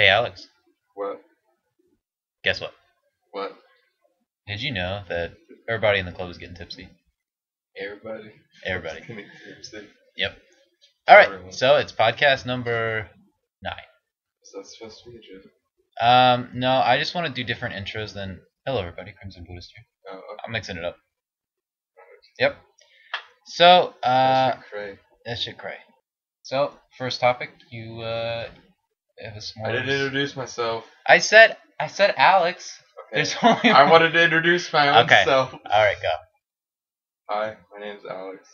Hey Alex, What? guess what? What? Did you know that everybody in the club is getting tipsy? Everybody? Everybody. Getting tipsy. Yep. Alright, Everyone. so it's podcast number 9. Is that supposed to be a joke? No, I just want to do different intros than hello everybody, Crimson Buddhist here. Oh, okay. I'm mixing it up. Yep. So, That shit cray. that shit cray. So, first topic, you have a s'mores. I didn't introduce myself. I said Alex. Okay. There's only I wanted to introduce my own Okay. self. Alright, go. Hi, my name's Alex.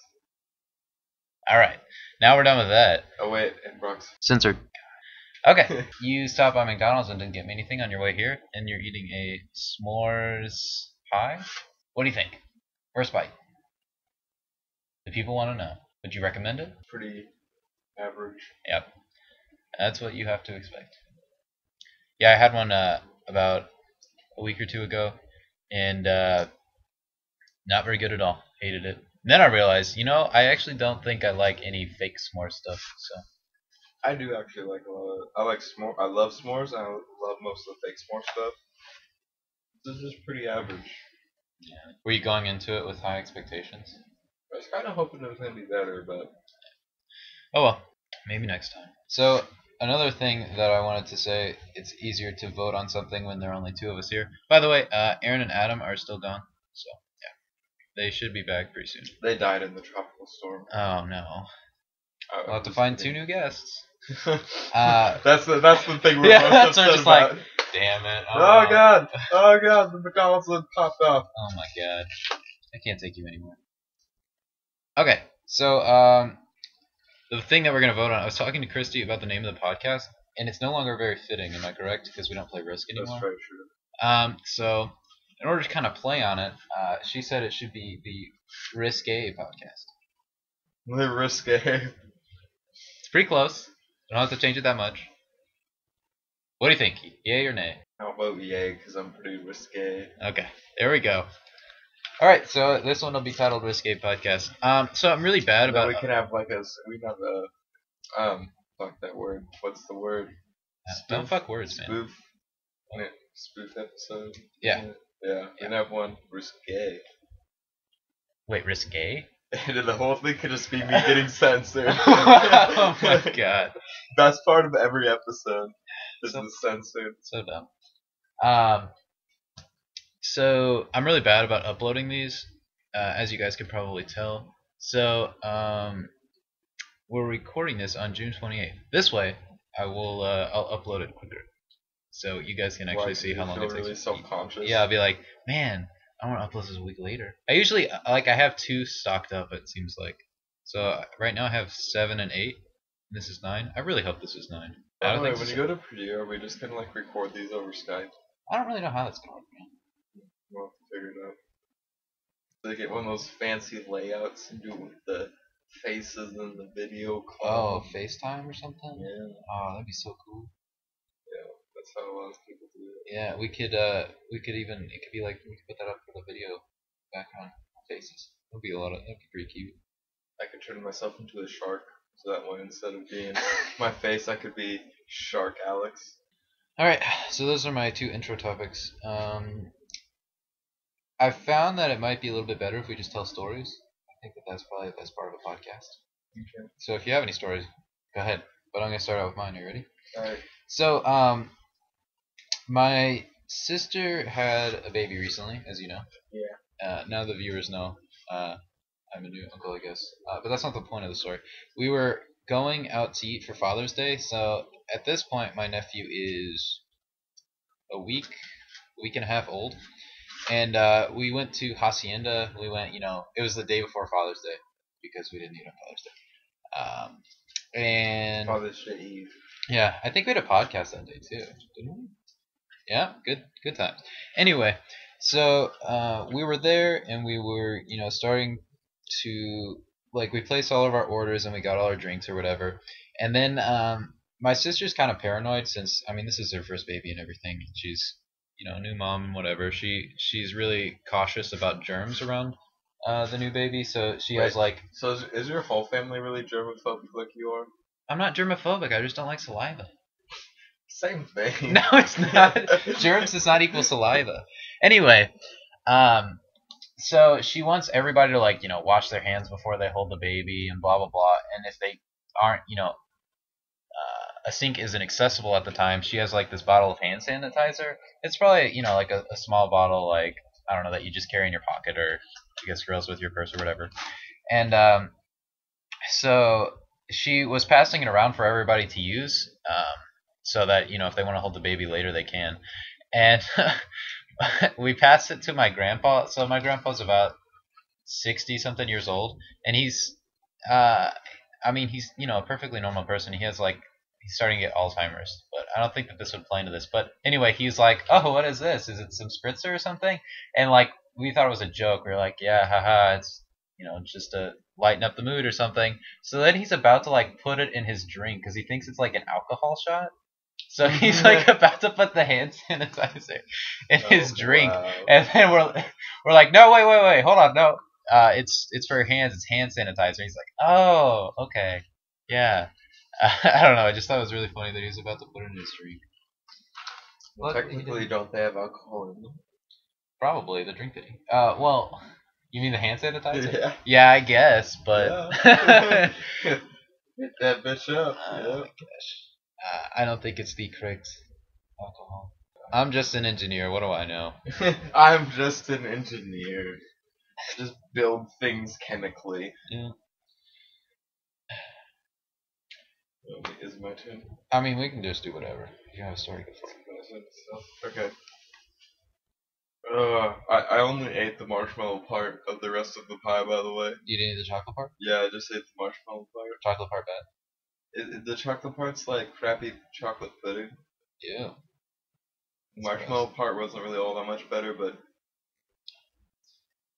Alright. Now we're done with that. Oh wait, and Brooks. Censored. Okay. You stopped by McDonald's and didn't get me anything on your way here, and you're eating a s'mores pie? What do you think? First bite. The people want to know. Would you recommend it? Pretty average. Yep. That's what you have to expect. Yeah, I had one about a week or two ago, and not very good at all. Hated it. And then I realized, I actually don't think I like any fake s'more stuff. So I do actually like a lot of. I like s'more. I love s'mores. And I love most of the fake s'more stuff. This is pretty average. yeah. Were you going into it with high expectations? I was kind of hoping it was gonna be better, but Oh well, maybe next time. So another thing that I wanted to say, it's easier to vote on something when there are only 2 of us here. By the way, Aaron and Adam are still gone, so yeah, they should be back pretty soon. they died in the tropical storm. Oh no, we'll have to find 2 new guests. That's the thing we're Yeah, most that's upset just about. like, damn it. Oh god! Oh god! The McDonald's lid popped off. Oh my god, I can't take you anymore. Okay, so the thing that we're gonna vote on, I was talking to Christy about the name of the podcast, and it's no longer very fitting. Am I correct? Because we don't play Risk anymore. That's very true. So in order to kind of play on it, she said it should be the Risque Podcast. The risque. It's pretty close. Don't have to change it that much. What do you think? Yay or nay? How about yay? Because I'm pretty risque. Okay, there we go. All right, so this one will be titled Risque Podcast. So I'm really bad about. We can have we have a fuck that word. What's the word? Don't fuck words, man. Spoof. Spoof episode. Yeah. Yeah. We can have one risque. Wait, Risque? And the whole thing could just be me getting censored. Oh my god. Best part of every episode is the censored. So dumb. So I'm really bad about uploading these, as you guys can probably tell. So we're recording this on June 28th. This way, I'll upload it quicker, so you guys can actually see how long it takes. Really self-conscious. Yeah, I'll be like, man, I want to upload this a week later. I usually I have 2 stocked up. It seems like. So right now I have 7 and 8. This is 9. I really hope this is 9. By the way, when you go to Premiere, are we just gonna record these over Skype? I don't really know how that's gonna work, man. We'll have to figure it out. So they get one of those fancy layouts and do it with the faces and the video call. Oh, FaceTime or something? Yeah. Oh, that'd be so cool. Yeah, that's how a lot of people do it. Yeah, we could even, it could be like, we could put that up for the video background faces. That'd be pretty cute. I could turn myself into a shark, so that way instead of being my face, I could be Shark Alex. Alright, so those are my 2 intro topics. I found that it might be a little bit better if we just tell stories. I think that's probably the best part of a podcast. Okay. So if you have any stories, go ahead. But I'm going to start out with mine. Are you ready? Alright. So, my sister had a baby recently, as you know. Yeah. Now the viewers know I'm a new uncle, I guess. But that's not the point of the story. We were going out to eat for Father's Day. So at this point, my nephew is a week and a half old. And we went to Hacienda. We went, it was the day before Father's Day because we didn't eat on Father's Day. And Father's Day Eve. yeah, I think we had a podcast that day too, didn't we? Yeah, good times. Anyway, so we were there and we were, starting to we placed all of our orders and we got all our drinks or whatever. And then my sister's kind of paranoid since this is her first baby and everything. She's new mom and whatever. She's really cautious about germs around the new baby, so she has So is your whole family really germophobic like you are? I'm not germophobic. I just don't like saliva. Same thing. No, it's not. Germs does not equal saliva. Anyway, so she wants everybody to like, wash their hands before they hold the baby and blah blah blah. And if they aren't, a sink isn't accessible at the time, she has like this bottle of hand sanitizer. It's probably like a small bottle, like I don't know, that you just carry in your pocket or I guess girls with your purse or whatever. And so she was passing it around for everybody to use, so that if they want to hold the baby later they can. And we passed it to my grandpa. So my grandpa's about 60 something years old, and he's he's a perfectly normal person. He's starting to get Alzheimer's, but I don't think that this would play into this. But anyway, he's like, "Oh, what is this? Is it some spritzer or something?" And like we thought it was a joke. We were like, "Yeah, haha, it's just to lighten up the mood or something." So then he's about to like put it in his drink because he thinks it's like an alcohol shot. So he's like about to put the hand sanitizer in his drink, wow. and then we're like, "No, wait, hold on, no, it's for your hands. It's hand sanitizer." He's like, "Oh, okay, yeah." I don't know. I just thought it was really funny that he was about to put it in his drink. Well, But technically, don't they have alcohol in them? probably the drink thing. Well, you mean the hand sanitizer? Yeah. Yeah, I guess, but Yeah. Hit that bitch up. oh Yeah. my gosh, I don't think it's the correct alcohol. I'm just an engineer. What do I know? I'm just an engineer. Just build things chemically. Yeah. Is it my turn? I mean, we can just do whatever. You have a story. Go for it. Okay. I only ate the marshmallow part of the rest of the pie, by the way. You didn't eat the chocolate part? Yeah, I just ate the marshmallow part. Chocolate part bad? The chocolate part's like crappy chocolate pudding. Yeah. The marshmallow part wasn't really all that much better, but I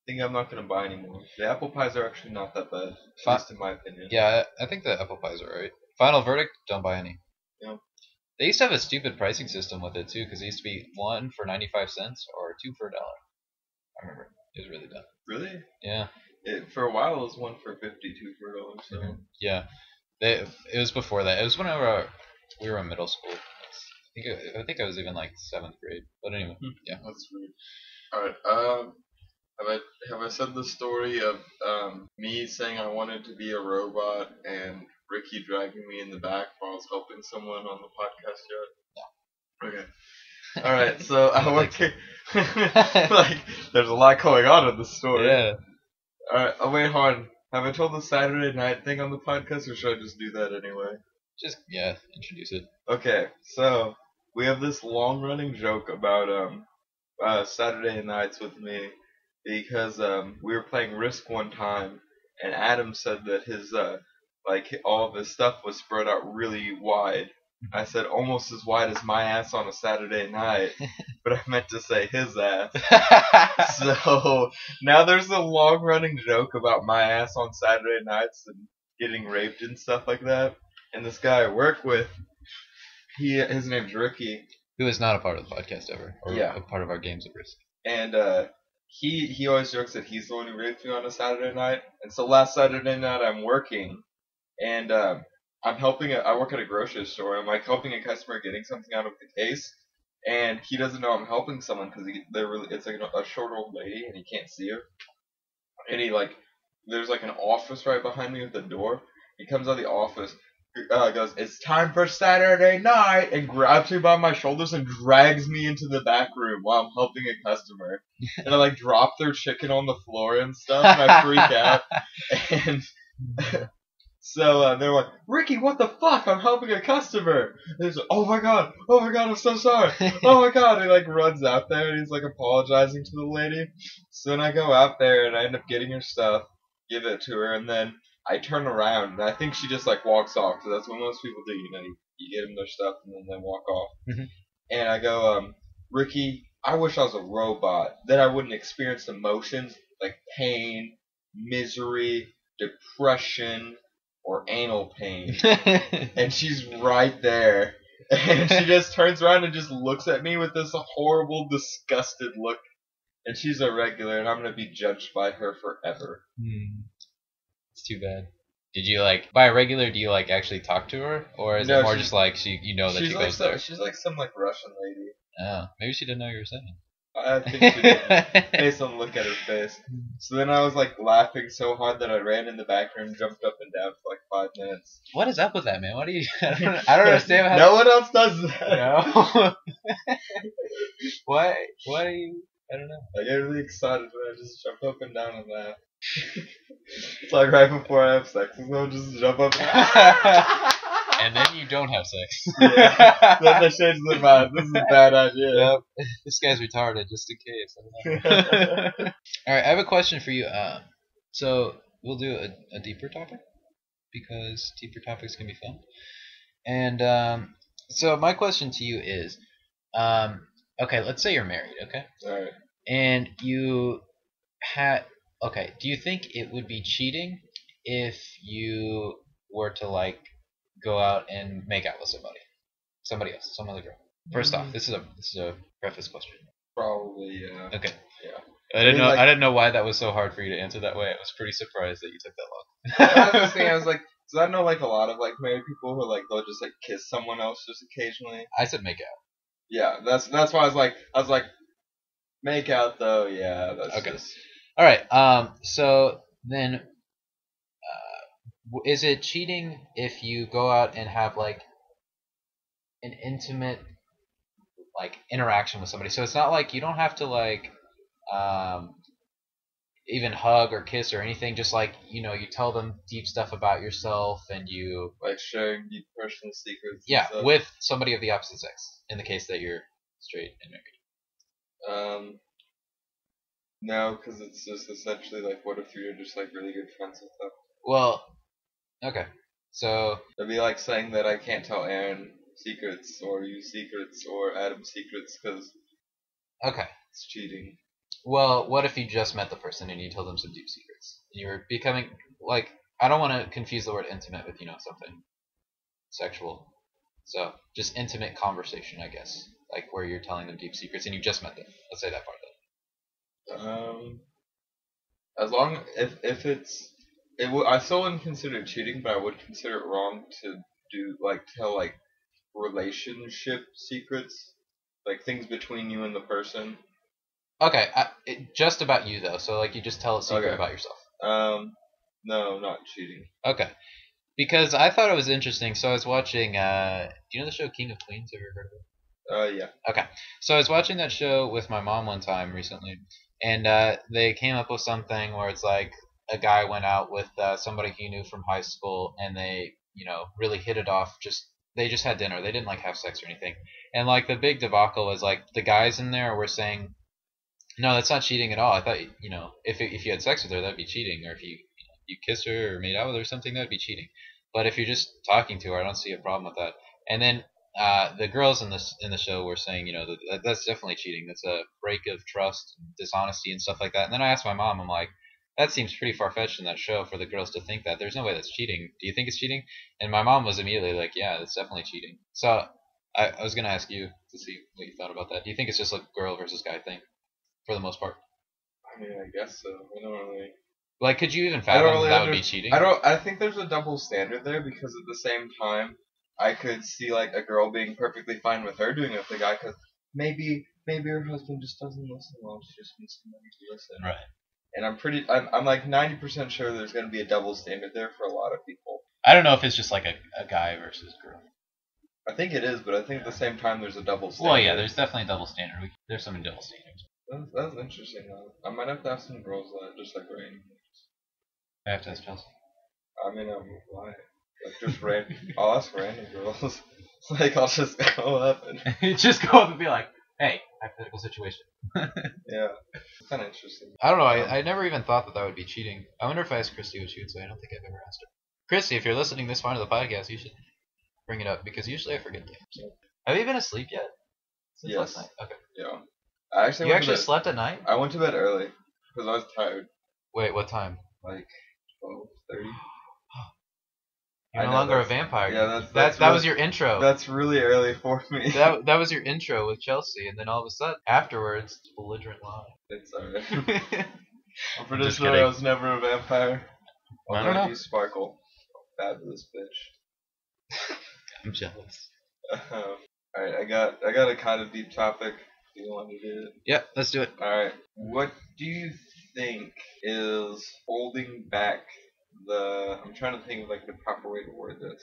think I'm not going to buy anymore. The apple pies are actually not that bad, at least in my opinion. Yeah, I think the apple pies are right. Final verdict: don't buy any. Yeah. They used to have a stupid pricing system with it too, because it used to be one for 95 cents or two for $1. I remember it was really dumb. Really? Yeah. For a while, it was one for 52 for $1. So. Mm-hmm. Yeah. It was before that. It was whenever we were in middle school. I think I was even like 7th grade. But anyway, yeah. That's weird. Alright, have I said the story of me saying I wanted to be a robot and Ricky dragging me in the back while I was helping someone on the podcast yet? No. Okay. Alright, so I went to like there's a lot going on in the story. Yeah. Alright, wait, hold on. Have I told the Saturday night thing on the podcast, or should I just do that anyway? Just introduce it. Okay, so we have this long-running joke about Saturday nights with me because we were playing Risk one time, and Adam said that his all of his stuff was spread out really wide. I said almost as wide as my ass on a Saturday night, but I meant to say his ass. So now there's a long-running joke about my ass on Saturday nights and getting raped and stuff like that. And this guy I work with, his name's Ricky. Who is not a part of the podcast ever, or Yeah. a part of our Games of Risk. And he always jokes that he's the one who raped me on a Saturday night. And so last Saturday night I'm working, and I'm helping. I work at a grocery store. I'm like helping a customer getting something out of the case, and he doesn't know I'm helping someone because it's like a short old lady and he can't see her. And there's like an office right behind me with the door. He comes out of the office. Goes, "It's time for Saturday night," and grabs me by my shoulders and drags me into the back room while I'm helping a customer. And I drop their chicken on the floor and stuff, and I freak out. And so they're like, "Ricky, what the fuck? I'm helping a customer." And he's like, oh my god, I'm so sorry. Oh my god. And he runs out there and he's apologizing to the lady. So then I go out there and I end up getting her stuff, give it to her, and then I turn around, and I think she just walks off, because that's what most people do. You get them their stuff, and then they walk off. Mm-hmm. And I go, Ricky, I wish I was a robot. Then I wouldn't experience emotions like pain, misery, depression, or anal pain. And she's right there. And she just turns around and just looks at me with this horrible, disgusted look. And she's a regular, and I'm going to be judged by her forever. It's too bad. Did you like by regular? Do you like actually talk to her, or is it No, more just like you know that she goes there? she's like some like Russian lady. Oh, maybe she didn't know you were saying. I think she did, based on the look at her face. So then I was like laughing so hard that I ran in the back room, jumped up and down for like 5 minutes. What is up with that, man? What do you? I don't understand how. No one else does that. No. Why? Why do you? I don't know. I get really excited when I just jump up and down and laugh. It's like right before I have sex, so I'll just jump up And then you don't have sex. Yeah. Then they change their mind. This is a bad idea. Yep. This guy's retarded, just in case. All right, I have a question for you. So we'll do a deeper topic because deeper topics can be fun. And so my question to you is, okay, let's say you're married, okay, Alright. and you had, okay, do you think it would be cheating if you were to like go out and make out with somebody else, some other girl? First off, this is a preface question. Probably, yeah. Okay. Yeah. I didn't know. like- I didn't know why that was so hard for you to answer that way. I was pretty surprised that you took that I was long. just thinking, I was like, so I know like a lot of like married people who like they'll just like kiss someone else just occasionally. I said make out. Yeah, that's why I was like, make out though. Yeah, that's Okay. just. All right. So then, is it cheating if you go out and have like an intimate like interaction with somebody? So it's not like you don't have to like even hug or kiss or anything. Just like you tell them deep stuff about yourself and you Like sharing deep personal secrets. yeah and stuff. with somebody of the opposite sex in the case that you're straight and married. No, because it's just essentially like, what if you're just like really good friends with them? Well, okay. So It'd be like saying that I can't tell Aaron secrets or you secrets or Adam secrets because okay. it's cheating. Well, what if you just met the person and you told them some deep secrets? And you were becoming like I don't want to confuse the word intimate with something sexual. So just intimate conversation, I guess, like where you're telling them deep secrets and you just met them. Let's say that part then. As long if I still wouldn't consider it cheating, but I would consider it wrong to do like tell like relationship secrets, like things between you and the person. Okay, just about you though. So like you just tell a secret Okay. about yourself. No, not cheating. Okay, because I thought it was interesting. So I was watching. Do you know the show King of Queens? Have you ever heard of it? Yeah. Okay, so I was watching that show with my mom one time recently, and they came up with something where it's like a guy went out with somebody he knew from high school, and they really hit it off. They just had dinner. They didn't like have sex or anything, and like the big debacle was like the guys in there were saying, no, that's not cheating at all. I thought if you had sex with her, that'd be cheating, or if you kissed her or made out with her or something, that'd be cheating. But if you're just talking to her, I don't see a problem with that. And then the girls in the show were saying, that's definitely cheating. That's a break of trust, and dishonesty, and stuff like that. And then I asked my mom, I'm like, that seems pretty far fetched in that show for the girls to think that. There's no way that's cheating. Do you think it's cheating? And my mom was immediately like, yeah, it's definitely cheating. So I was gonna ask you to see what you thought about that. Do you think it's just a girl versus guy thing, for the most part? I mean, I guess so. I don't really. Like, could you even I fathom don't really that would be cheating? I think there's a double standard there because at the same time, I could see like a girl being perfectly fine with her doing it with the guy because maybe her husband just doesn't listen well. She just needs somebody to listen. Right. And I'm like 90% sure there's going to be a double standard there for a lot of people. I don't know if it's just like a guy versus girl. I think it is, but I think at the same time there's a double standard. Well, yeah, there's definitely a double standard. There's some double standards. That's interesting though. I might have to ask some girls that, just like Rain. I have to ask Chelsea. I mean, why? Like just random. I'll ask random girls. Like I'll just go up and Just go up and be like, hey, hypothetical situation. yeah, it's kind of interesting. I don't know. I never even thought that would be cheating. I wonder if I asked Christy what she would say. I don't think I've ever asked her. Christy, if you're listening this far to the podcast, you should bring it up because usually I forget things. Have you been asleep yet? Since Yes. last night? Okay. Yeah. I actually You went to actually bed. slept at night? I went to bed early because I was tired. Wait, what time? Like 12:30. You're I no know, longer a that's- vampire. yeah, that really- was your intro. That's really early for me. That was your intro with Chelsea, and then all of a sudden, afterwards, belligerent lie. It's alright. I'm pretty Just sure kidding. I was never a vampire. I don't know. You sparkle. fabulous bitch. I'm jealous. Alright, I got a kind of deep topic. Do you want to do it? Yeah, let's do it. Alright. What do you think is holding back I'm trying to think of like the proper way to word this.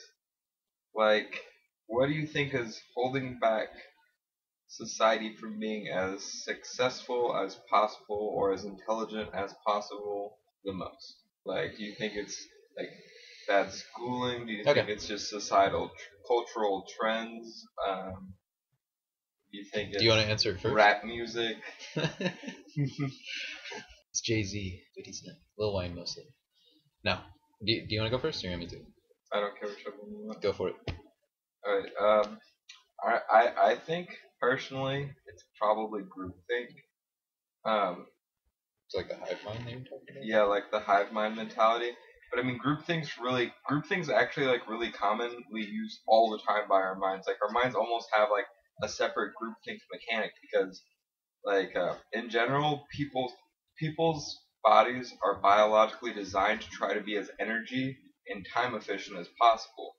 Like, what do you think is holding back society from being as successful as possible or as intelligent as possible the most? Like, do you think it's like bad schooling? Do you think it's just societal cultural trends? Do you think it's Do you want to answer it first? rap music? It's Jay-Z, but he's not. Lil Wayne mostly. No. Do you want to go first, or you want me to? I don't care whichever one you want. Go for it. Alright, I think personally it's probably groupthink. It's like the hive mind they were talking about? Yeah, like the hive mind mentality. But I mean, groupthink's actually like really commonly used all the time by our minds. Like our minds almost have like a separate groupthink mechanic because, like, in general, people's bodies are biologically designed to try to be as energy and time efficient as possible.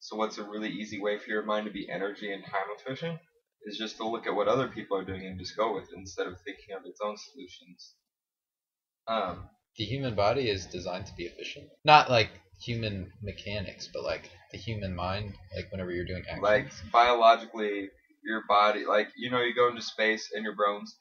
So what's a really easy way for your mind to be energy and time efficient is just to look at what other people are doing and just go with it instead of thinking of its own solutions. The human body is designed to be efficient. Not like human mechanics, but like the human mind, like whenever you're doing actions. Like biologically, your body, like, you go into space and your bones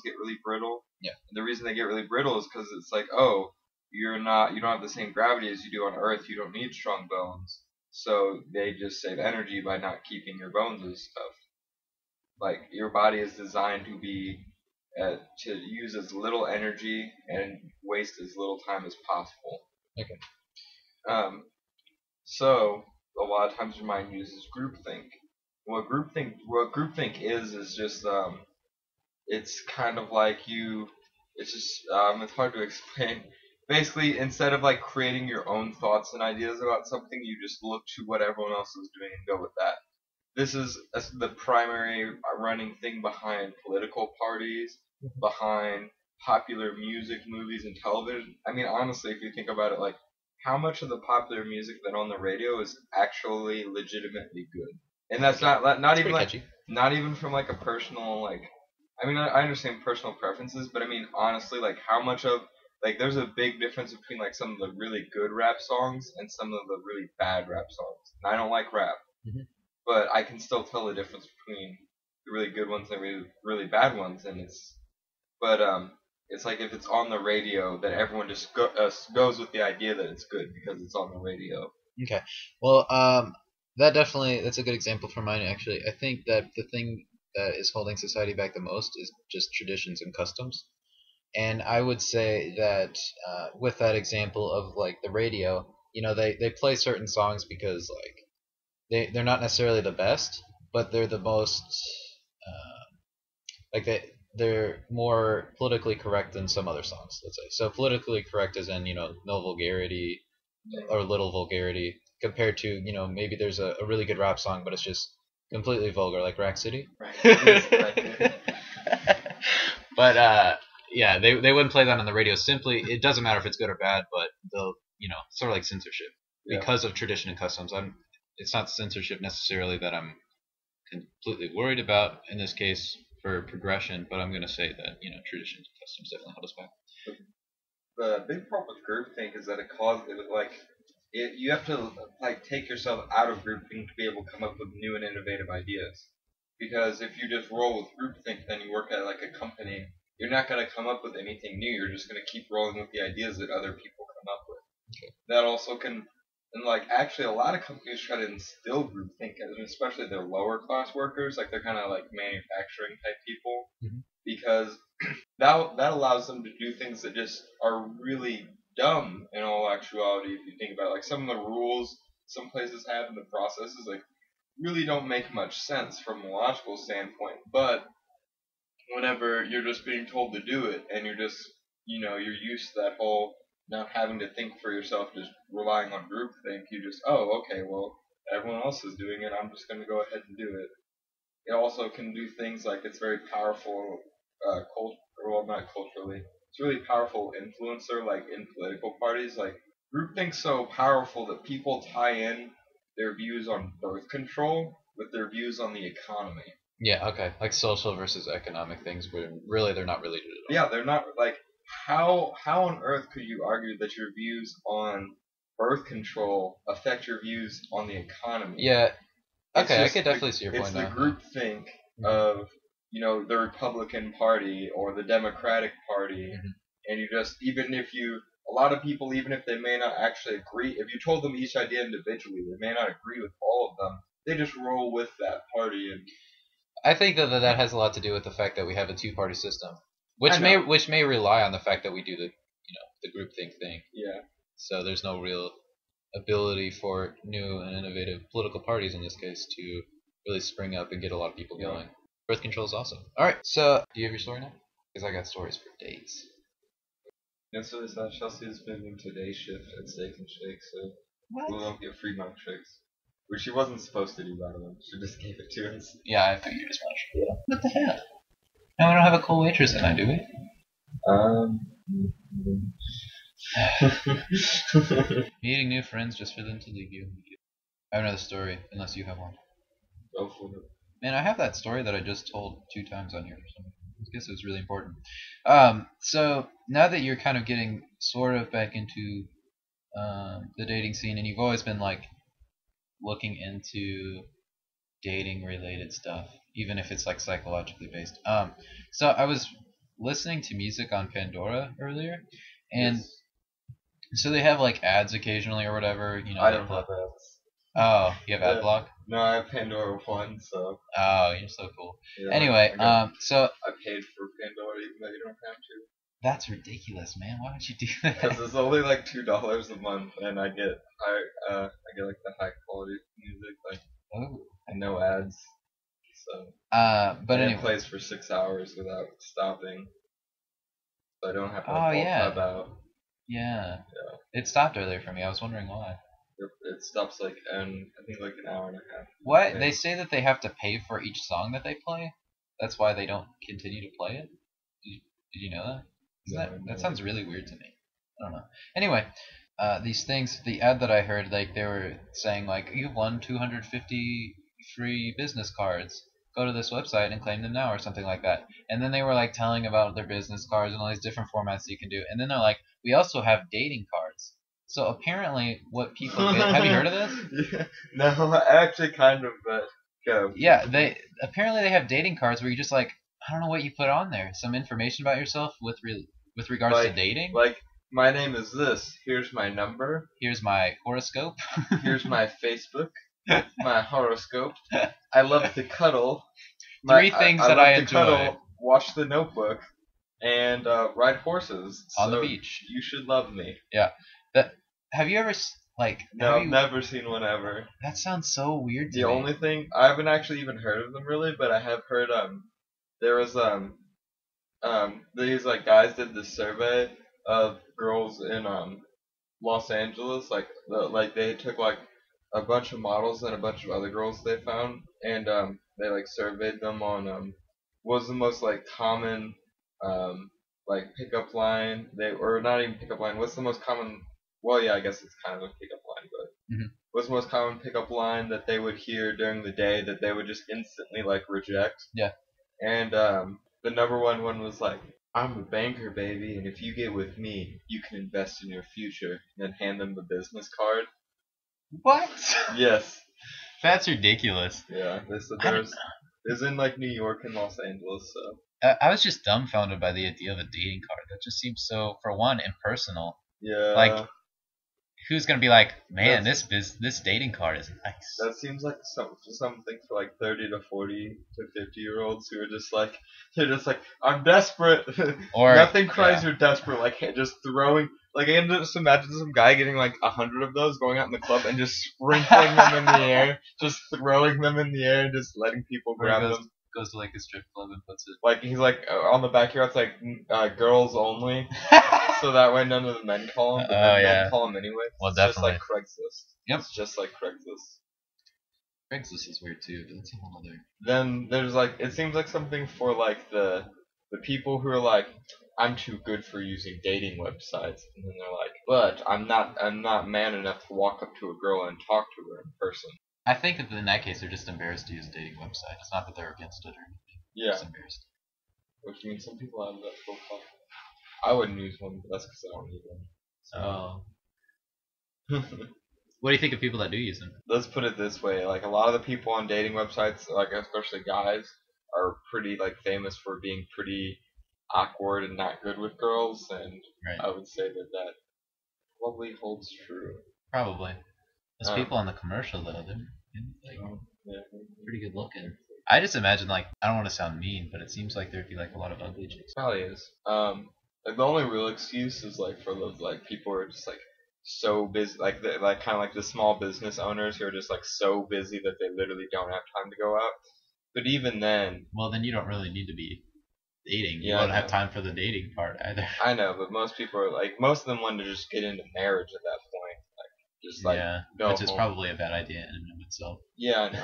get really brittle. Yeah. And the reason they get really brittle is because it's like, oh, you don't have the same gravity as you do on Earth. You don't need strong bones. So they just save energy by not keeping your bones and stuff. Like, your body is designed to be to use as little energy and waste as little time as possible. Okay. So a lot of times your mind uses groupthink. What groupthink is just it's kind of like it's hard to explain. Basically, instead of like creating your own thoughts and ideas about something, you just look to what everyone else is doing and go with that. This is the primary running thing behind political parties, behind popular music, movies, and television. I mean, honestly, if you think about it, like, how much of the popular music that on the radio is actually legitimately good? And that's not even from like a personal, like, I mean, I understand personal preferences, but I mean, honestly, like, how much of, like, there's a big difference between like some of the really good rap songs and some of the really bad rap songs. And I don't like rap. Mm-hmm. But I can still tell the difference between the really good ones and the really bad ones, and it's like if it's on the radio, that everyone just goes with the idea that it's good because it's on the radio. Okay. Well, that's a good example for mine actually. I think that the thing that is holding society back the most is just traditions and customs. And I would say that with that example of like the radio, they play certain songs because like they're not necessarily the best, but they're the most they're more politically correct than some other songs, let's say. So politically correct as in, no vulgarity or little vulgarity compared to, maybe there's a really good rap song, but it's just completely vulgar, like Rack City. Right. But yeah, they wouldn't play that on the radio. Simply, it doesn't matter if it's good or bad, but they'll, sort of like censorship because of tradition and customs. It's not censorship necessarily that I'm completely worried about in this case for progression, but I'm going to say that, traditions and customs definitely hold us back. The big problem with groupthink is that you have to like take yourself out of groupthink to be able to come up with new and innovative ideas. Because if you just roll with groupthink, then you work at like a company, you're not going to come up with anything new. You're just going to keep rolling with the ideas that other people come up with. Okay. That also can. And like actually a lot of companies try to instill groupthink, and especially their lower class workers, like they're kind of like manufacturing type people, because that allows them to do things that just are really dumb in all actuality. If you think about it, like some of the rules some places have and the processes, like really don't make much sense from a logical standpoint. But whenever you're just being told to do it, and you're just you're used to that whole not having to think for yourself, just relying on groupthink, you just, oh, okay, well, everyone else is doing it, I'm just going to go ahead and do it. It also can do things like it's very powerful, not culturally, it's really powerful influencer, like in political parties, like groupthink's so powerful that people tie in their views on birth control with their views on the economy. Yeah, okay. Like social versus economic things, but really they're not related at all. Yeah, they're not like how on earth could you argue that your views on birth control affect your views on the economy? Yeah. It's Okay, I just could definitely see your point It's now. the groupthink of the Republican Party or the Democratic Party, and you just a lot of people, even if they may not actually agree, if you told them each idea individually, they may not agree with all of them. They just roll with that party, and I think that has a lot to do with the fact that we have a two-party system, which I know. may rely on the fact that we do the groupthink thing. Yeah. So there's no real ability for new and innovative political parties in this case to really spring up and get a lot of people going. Birth control is awesome. All right, so do you have your story now? Because I got stories for days. So Chelsea's moving to day shift at Steak and Shake, so we won't get free milkshakes. Which she wasn't supposed to do, by the way. She just gave it to us. Yeah, I figured as much. Yeah. What the hell? Now we don't have a cool waitress tonight, do we? Meeting new friends just for them to leave you. I have another story, unless you have one. Go for it. Man, I have that story that I just told 2 times on here or something. I guess it was really important. So now that you're kind of getting sort of back into the dating scene, and you've always been like looking into dating related stuff, even if it's like psychologically based. So I was listening to music on Pandora earlier, and so they have like ads occasionally or whatever. I don't have ads. Oh, you have ad block? No, I have Pandora One, so. Oh, you're so cool. Yeah, anyway, so I paid for Pandora even though you don't have to. That's ridiculous, man. Why would you do that? Because it's only like $2 a month, and I get like the high quality music, like and no ads. So. But anyway, it plays for 6 hours without stopping, so I don't have to tab out. Yeah. It stopped earlier for me. I was wondering why. It stops like I think like an hour and a half. What? They say that they have to pay for each song that they play. That's why they don't continue to play it. Did you know that? That sounds really weird to me. I don't know. Anyway, these things. The ad that I heard, like they were saying, like you've won 250 free business cards. Go to this website and claim them now, or something like that. And then they were like telling about their business cards and all these different formats that you can do. And then they're like, we also have dating cards. So apparently, what people get, have you heard of this? Yeah, no, actually, kind of, but go. Yeah, they have dating cards where you just like, I don't know what you put on there, some information about yourself with regards to dating. Like, my name is this. Here's my number. Here's my horoscope. Here's my Facebook. My horoscope. I love to cuddle. 3 things that I enjoy. Cuddle, watch The Notebook, and ride horses on the beach. You should love me. Yeah. Have you ever No, I've never seen one ever. That sounds so weird to me. The only thing I haven't actually even heard of them really, but I have heard there was these like guys did this survey of girls in Los Angeles, like they took like a bunch of models and a bunch of other girls they found, and they like surveyed them on what was the most like common like pickup line or not even pickup line. What's the most common? Well, yeah, I guess it's kind of a pickup line, but what's the most common pickup line that they would hear during the day that they would just instantly like reject? Yeah. And the number one was like, I'm a banker, baby, and if you get with me, you can invest in your future. And then hand them the business card. What? Yes. That's ridiculous. Yeah. It's in like New York and Los Angeles, so. I was just dumbfounded by the idea of a dating card. That just seems so, for one, impersonal. Yeah. Like, who's gonna be like, man, this dating card is nice. That seems like something for like 30 to 40 to 50-year-olds who are just like, they're just like, I'm desperate. Or nothing cries you're desperate. Like just throwing. Like I can just imagine some guy getting like 100 of those, going out in the club and just sprinkling them in the air, just throwing them in the air and just letting people grab them. Goes to like a strip club and puts it. Like he's like on the back here, it's like girls only. So that way none of the men call him, but men call him anyway. Well, definitely. Just like Craigslist. Yep. It's just like Craigslist. Craigslist is weird too, but that's a whole other. Then there's like, it seems like something for like the the people who are like, I'm too good for using dating websites, and then they're like, but I'm not man enough to walk up to a girl and talk to her in person. I think that in that case they're just embarrassed to use a dating website. It's not that they're against it or anything. Yeah. Just embarrassed. Which means some people have that profile. I wouldn't use one, but that's because I don't need one. So. What do you think of people that do use them? Let's put it this way: like a lot of the people on dating websites, like especially guys, are pretty like famous for being pretty awkward and not good with girls, and Right. I would say that probably holds true. Probably. Those people on the commercial though, they're like Yeah. pretty good looking. I just imagine like I don't want to sound mean, but it seems like there'd be like a lot of ugly chicks. Probably is. Like the only real excuse is like for those like people who are just like so busy, like like kind of like the small business owners who are just like so busy that they literally don't have time to go out. But even then, well, then you don't really need to be dating. You Yeah, don't I have know. time for the dating part either. I know, but most people are like, most of them want to just get into marriage at that point, like just like yeah, go which is home. probably a bad idea in and of itself. Yeah, I know.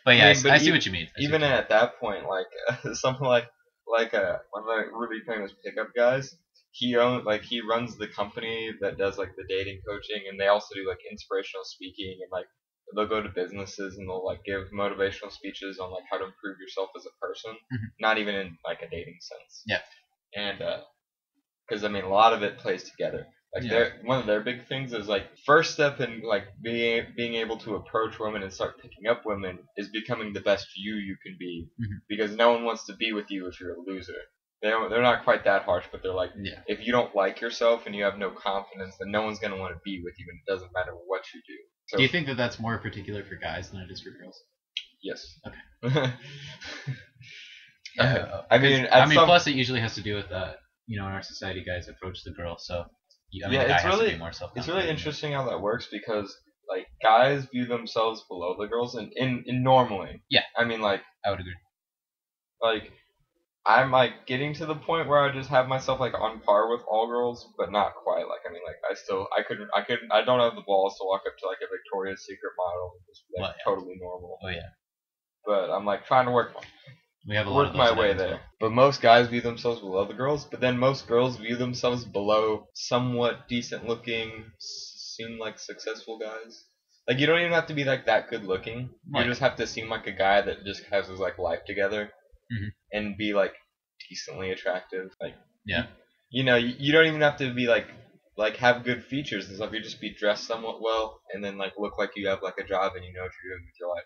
But yeah, I mean, but I see what you mean. Even at that point, like something like one of the really famous pickup guys, he runs the company that does like the dating coaching, and they also do like inspirational speaking, and like they'll go to businesses and they'll like give motivational speeches on like how to improve yourself as a person, not even in like a dating sense. Yeah. And because I mean a lot of it plays together. Like one of their big things is like first step in like being able to approach women and start picking up women is becoming the best you can be, because no one wants to be with you if you're a loser. They're not quite that harsh, but they're like, if you don't like yourself and you have no confidence, then no one's gonna want to be with you, and it doesn't matter what you do. So, do you think that that's more particular for guys than it is for girls? Yes. Okay. I mean, plus it usually has to do with in our society, guys approach the girl, so the guy has to be more self-confident. It's really interesting how that works, because like guys view themselves below the girls, and in normally. Yeah. I mean, like I would agree. Like I'm like getting to the point where I just have myself like on par with all girls, but not quite. Like I mean, like I don't have the balls to walk up to like a Victoria's Secret model and just be like totally normal. Oh yeah. But I'm like trying to work my way there. Well. But most guys view themselves below the girls, but then most girls view themselves below somewhat decent looking, seem like successful guys. Like you don't even have to be like that good looking. You just have to seem like a guy that just has his like life together. And be like decently attractive, like you don't even have to be like have good features and stuff. You just be dressed somewhat well, and then like look like you have like a job and you know what you're doing with your life.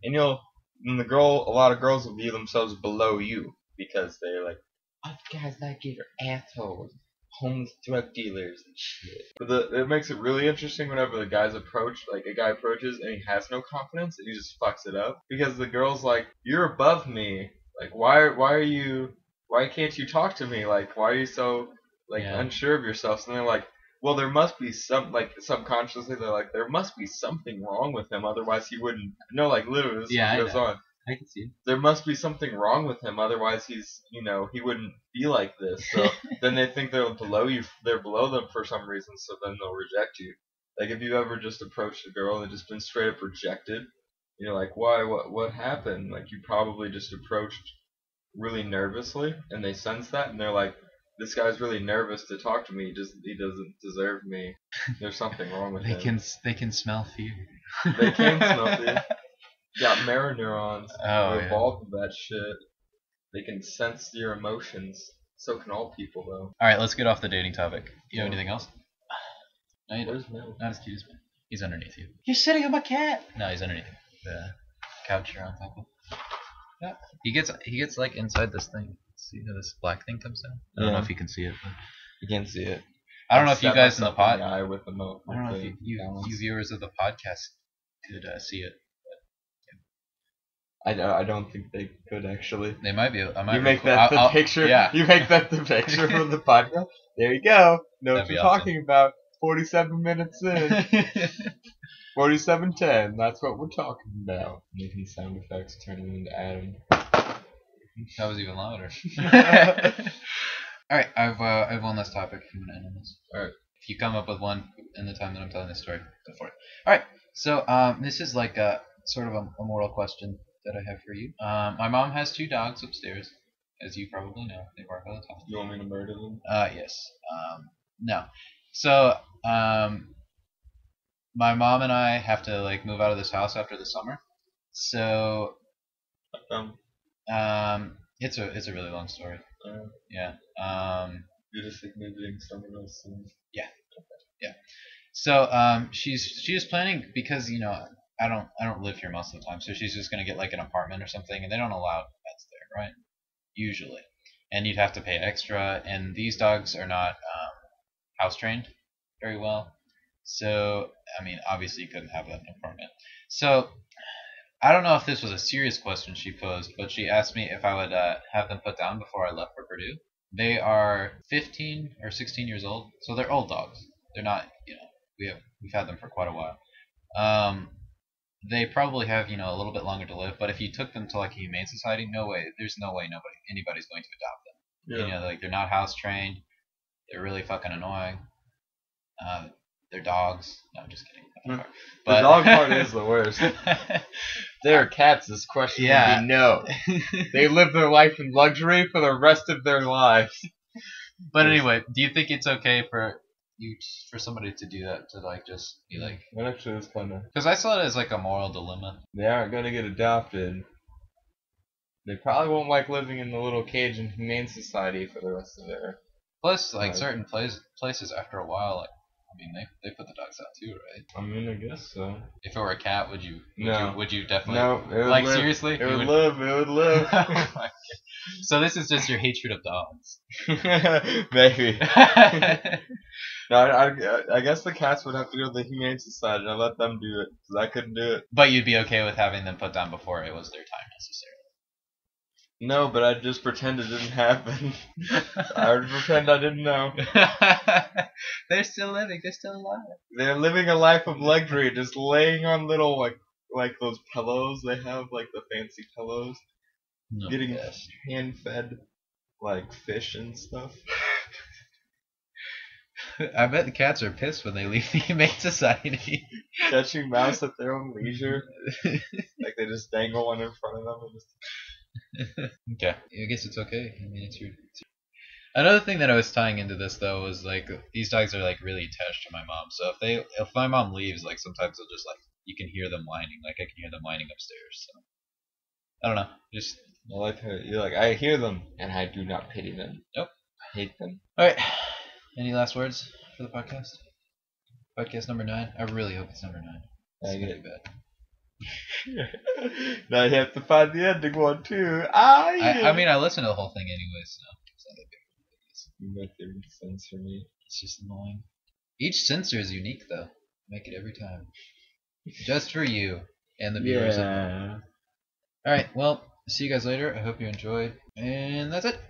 And a lot of girls will view themselves below you because they're like, oh, guys like you are assholes, homeless drug dealers and shit. But it makes it really interesting whenever the guys approach, like a guy approaches and he has no confidence and he just fucks it up, because the girl's like, you're above me. Like why can't you talk to me? Like why are you so unsure of yourself? And they're like, well, there must be some, like subconsciously they're like, there must be something wrong with him, otherwise he wouldn't. No, like literally this goes on. I can see it. There must be something wrong with him, otherwise he's he wouldn't be like this. So then they think they're below them for some reason, so then they'll reject you. Like if you ever just approached a girl and just been straight up rejected, you're like, why? What happened? Like you probably just approached really nervously, and they sense that, and they're like, this guy's really nervous to talk to me. He doesn't deserve me. There's something wrong with him. They can smell fear. They can smell fear. Got mirror neurons. They're involved with that shit. They can sense your emotions. So can all people, though. All right, let's get off the dating topic. You have anything else? No, you Where's don't. Mel? Not as cute as me. He's underneath you. You're sitting on my cat. No, he's underneath the couch you're on top of. Yeah. He gets like inside this thing. See how this black thing comes down? I don't know if you can see it. But You can see it. I don't know if you guys in the pod. I don't know if you viewers of the podcast could see it. I don't think they could actually. They might be. You make that the picture. Yeah. You make that the picture from the podcast. There you go. Know That'd what be you're awesome. talking about. 47 minutes in. 47:10. That's what we're talking about. Making sound effects, turning into Adam. That was even louder. All right, I have one last topic. If you want to end on this. All right. If you come up with one in the time that I'm telling this story, go for it. All right. So this is like a sort of a moral question that I have for you. My mom has 2 dogs upstairs, as you probably know. They bark all the time. You want me to murder them? Yes. No. So, my mom and I have to like move out of this house after the summer. So, it's a really long story. Yeah. You're just like visiting someone else soon. Yeah. So, she's planning because I don't live here most of the time, so she's just gonna get like an apartment or something, and they don't allow pets there, right? Usually, and you'd have to pay extra, and these dogs are not house trained very well. So, I mean, obviously you couldn't have that in an apartment. So, I don't know if this was a serious question she posed, but she asked me if I would have them put down before I left for Purdue. They are 15 or 16 years old, so they're old dogs. They're not, we've had them for quite a while. They probably have, a little bit longer to live, but if you took them to like a humane society, no way, there's no way anybody's going to adopt them. Yeah. Like they're not house trained. They're really fucking annoying. They're dogs. No, I'm just kidding. But the dog part is the worst. They're cats. This question would be no. They live their life in luxury for the rest of their lives. But anyway, do you think it's okay for somebody to do that, to like just be like? That actually is kind of. Because I saw it as like a moral dilemma. They aren't gonna get adopted. They probably won't like living in the little cage in humane society for the rest of their. Plus, like certain places after a while, like they put the dogs out too, right? I mean, I guess so. If it were a cat, would you? No. Would you definitely? No. It would like live. Seriously? It would live. It would live. Oh my God. So this is just your hatred of dogs. Maybe. No, I guess the cats would have to go to the humane society. I let them do it because I couldn't do it. But you'd be okay with having them put down before it was their time necessarily. No, but I'd just pretend it didn't happen. I would pretend I didn't know. They're still living. They're still alive. They're living a life of luxury, just laying on little like those pillows they have, like the fancy pillows, getting hand fed like fish and stuff. I bet the cats are pissed when they leave the Humane Society. Catching mouse at their own leisure. Like they just dangle one in front of them and just. Okay. I guess it's okay. I mean, it's your. Another thing that I was tying into this though was like these dogs are like really attached to my mom. So if my mom leaves, like sometimes they'll just like you can hear them whining. Like I can hear them whining upstairs. So I don't know. Just I like how you're like I hear them and I do not pity them. Nope. I hate them. All right. Any last words for the podcast? Podcast number 9. I really hope it's number 9. It's gonna be bad. Now you have to find the ending one too. Yeah. I mean, I listen to the whole thing anyway, so it's not that big. You make it make sense for me. It's just annoying. Each censor is unique, though. Make it every time, just for you and the viewers. Yeah. All right. Well, see you guys later. I hope you enjoyed, and that's it.